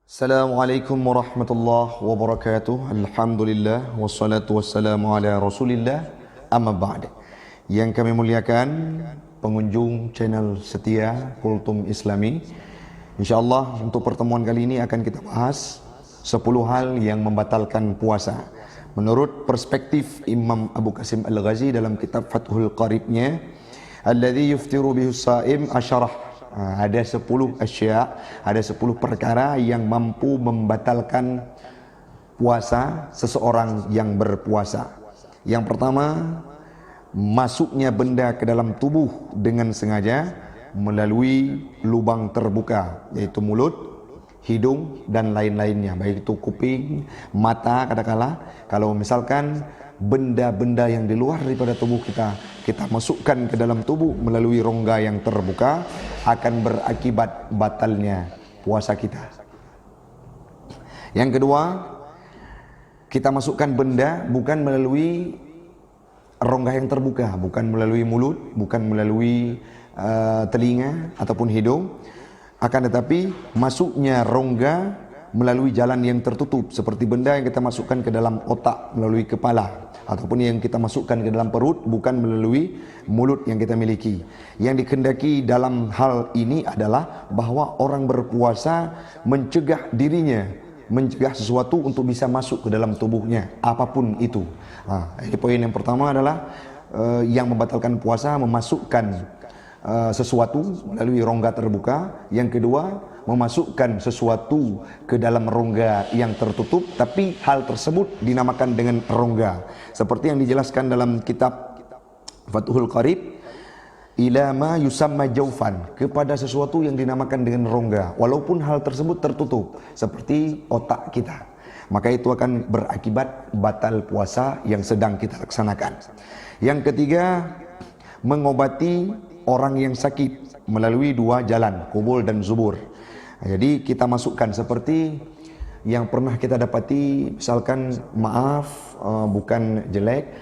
Assalamualaikum warahmatullahi wabarakatuh. Alhamdulillah wassalatu wassalamu ala Rasulillah. Amma ba'd. Yang kami muliakan pengunjung channel setia Kultum Islami. InsyaAllah untuk pertemuan kali ini akan kita bahas 10 hal yang membatalkan puasa. Menurut perspektif Imam Abu Qasim Al-Ghazi dalam kitab Fathul Qaribnya, alladhi yuftiru bihus sa'im asyarah. Ada 10 asya, ada 10 perkara yang mampu membatalkan puasa seseorang yang berpuasa. Yang pertama, masuknya benda ke dalam tubuh dengan sengaja melalui lubang terbuka, yaitu mulut, hidung dan lain-lainnya, baik itu kuping, mata kadangkala. Kalau misalkan benda-benda yang di luar daripada tubuh kita masukkan ke dalam tubuh melalui rongga yang terbuka, akan berakibat batalnya puasa kita. Yang kedua, kita masukkan benda bukan melalui rongga yang terbuka, bukan melalui mulut, bukan melalui telinga ataupun hidung, akan tetapi masuknya rongga melalui jalan yang tertutup, seperti benda yang kita masukkan ke dalam otak melalui kepala, ataupun yang kita masukkan ke dalam perut bukan melalui mulut yang kita miliki. Yang dikehendaki dalam hal ini adalah bahwa orang berpuasa mencegah dirinya, mencegah sesuatu untuk bisa masuk ke dalam tubuhnya, apapun itu. Ini poin yang pertama adalah yang membatalkan puasa memasukkan sesuatu melalui rongga terbuka. Yang kedua, memasukkan sesuatu ke dalam rongga yang tertutup, tapi hal tersebut dinamakan dengan rongga, seperti yang dijelaskan dalam kitab Fathul Qarib, ila ma yusamma jaufan, kepada sesuatu yang dinamakan dengan rongga walaupun hal tersebut tertutup, seperti otak kita, maka itu akan berakibat batal puasa yang sedang kita laksanakan. Yang ketiga, mengobati orang yang sakit melalui dua jalan, qubul dan zubur. Jadi kita masukkan seperti yang pernah kita dapati, misalkan maaf, bukan jelek,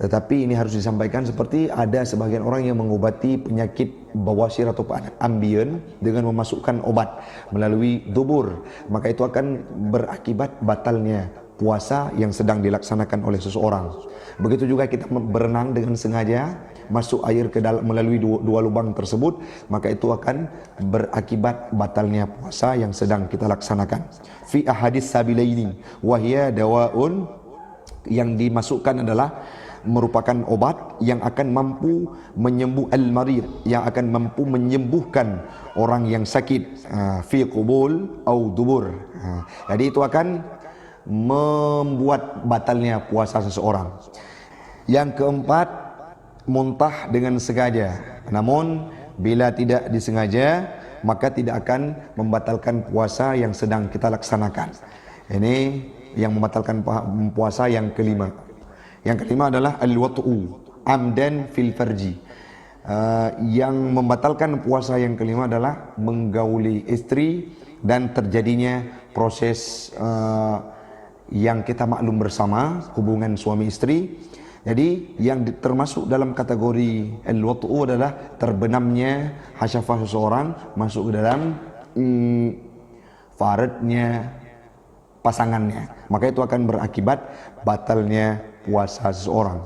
tetapi ini harus disampaikan, seperti ada sebagian orang yang mengobati penyakit bawasir atau ambien dengan memasukkan obat melalui dubur, maka itu akan berakibat batalnya puasa yang sedang dilaksanakan oleh seseorang. Begitu juga kita berenang dengan sengaja, masuk air ke dalam melalui dua lubang tersebut, maka itu akan berakibat batalnya puasa yang sedang kita laksanakan. Fi ahadits sabilaini wa hiya dawaun, yang dimasukkan adalah merupakan obat yang akan mampu menyembuh al-marid, yang akan mampu menyembuhkan orang yang sakit, fi qubul au dubur. Jadi itu akan membuat batalnya puasa seseorang. Yang keempat, muntah dengan sengaja. Namun bila tidak disengaja, maka tidak akan membatalkan puasa yang sedang kita laksanakan. Ini yang membatalkan puasa yang kelima. Yang kelima adalah al-wat'u amdan fil farji. Yang membatalkan puasa yang kelima adalah menggauli istri dan terjadinya proses yang kita maklum bersama, hubungan suami istri. Jadi yang termasuk dalam kategori al-wat'u adalah terbenamnya hasyafah seseorang masuk ke dalam faradnya pasangannya, maka itu akan berakibat batalnya puasa seseorang.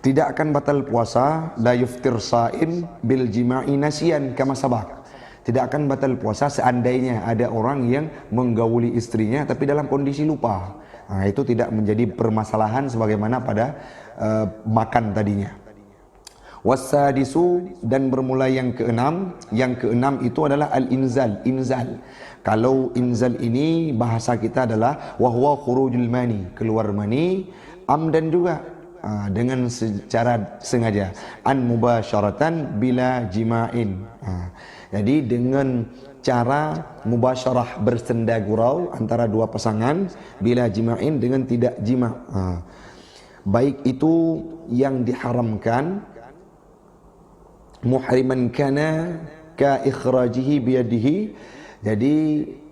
Tidak akan batal puasa la yuftir sa'im bil jima'i nasiyan kama sabaq. Tidak akan batal puasa seandainya ada orang yang menggauli istrinya tapi dalam kondisi lupa. Itu tidak menjadi permasalahan sebagaimana pada makan tadinya. Wasadisu, dan bermula yang keenam. Yang keenam itu adalah al-inzal, inzal. Kalau inzal ini bahasa kita adalah wahwa khurujul mani, keluar mani, amdan juga, dengan secara sengaja, an mubasyaratan bila jima'in. Jadi dengan cara mubasyarah, bersenda gurau antara dua pasangan, bila jima'in, dengan tidak jima'. Baik itu yang diharamkan, muhriman kana ka ikhrajihi biyadihi, jadi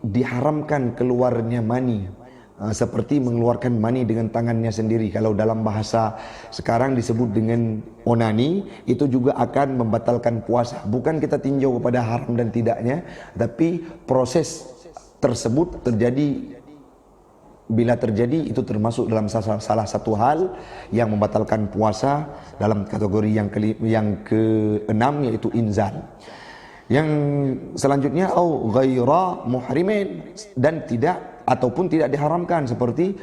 diharamkan keluarnya mani, seperti mengeluarkan mani dengan tangannya sendiri. Kalau dalam bahasa sekarang disebut dengan onani, itu juga akan membatalkan puasa. Bukan kita tinjau kepada haram dan tidaknya, tapi proses tersebut terjadi, bila terjadi itu termasuk dalam salah satu hal yang membatalkan puasa dalam kategori yang keenam, yaitu inzal. Yang selanjutnya au ghaira muhrimin, dan tidak ataupun tidak diharamkan, seperti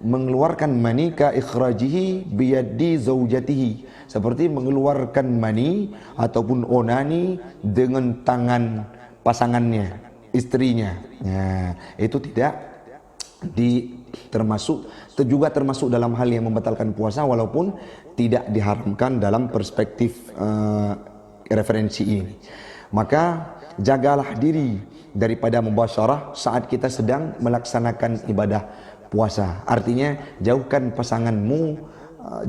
mengeluarkan mani ka ikhrajihi biyadi zaujatihi, seperti mengeluarkan mani ataupun onani dengan tangan pasangannya, istrinya. Nah, itu tidak juga termasuk dalam hal yang membatalkan puasa, walaupun tidak diharamkan dalam perspektif referensi ini. Maka jagalah diri daripada mubasyarah saat kita sedang melaksanakan ibadah puasa. Artinya jauhkan pasanganmu,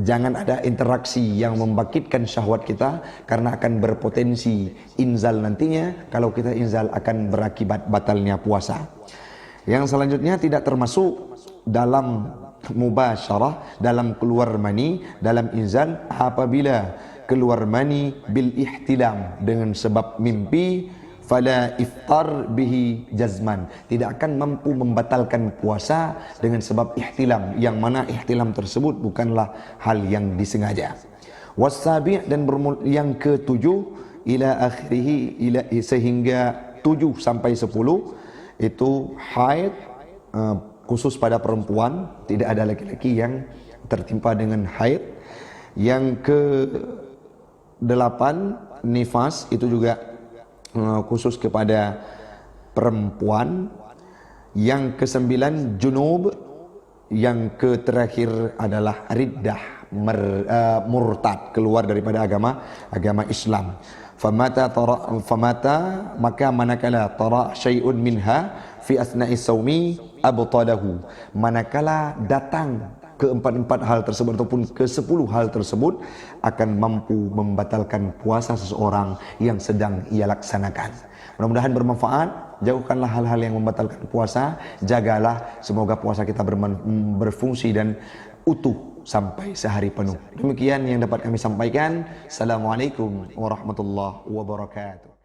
jangan ada interaksi yang membangkitkan syahwat kita, karena akan berpotensi inzal nantinya. Kalau kita inzal akan berakibat batalnya puasa. Yang selanjutnya tidak termasuk dalam mubasyarah, dalam keluar mani, dalam inzal, apabila keluar mani bil ihtilam, dengan sebab mimpi, fala iftar bihi jazman, tidak akan mampu membatalkan puasa dengan sebab ihtilam, yang mana ihtilam tersebut bukanlah hal yang disengaja. Wasabi', dan yang ketujuh, ila akhirih, sehingga 7 sampai 10 itu haid, khusus pada perempuan, tidak ada laki-laki yang tertimpa dengan haid. Yang ke-8 nifas, itu juga khusus kepada perempuan. Yang ke-9 junub. Yang ke-terakhir adalah riddah, murtad, keluar daripada agama Islam. Famata maka manakala tara syai'un minha fi asna'i saumi abtalahu, manakala datang keempat-empat hal tersebut ataupun ke-10 hal tersebut akan mampu membatalkan puasa seseorang yang sedang ia laksanakan. Mudah-mudahan bermanfaat. Jauhkanlah hal-hal yang membatalkan puasa. Jagalah, semoga puasa kita berfungsi dan utuh sampai sehari penuh. Demikian yang dapat kami sampaikan. Assalamualaikum warahmatullahi wabarakatuh.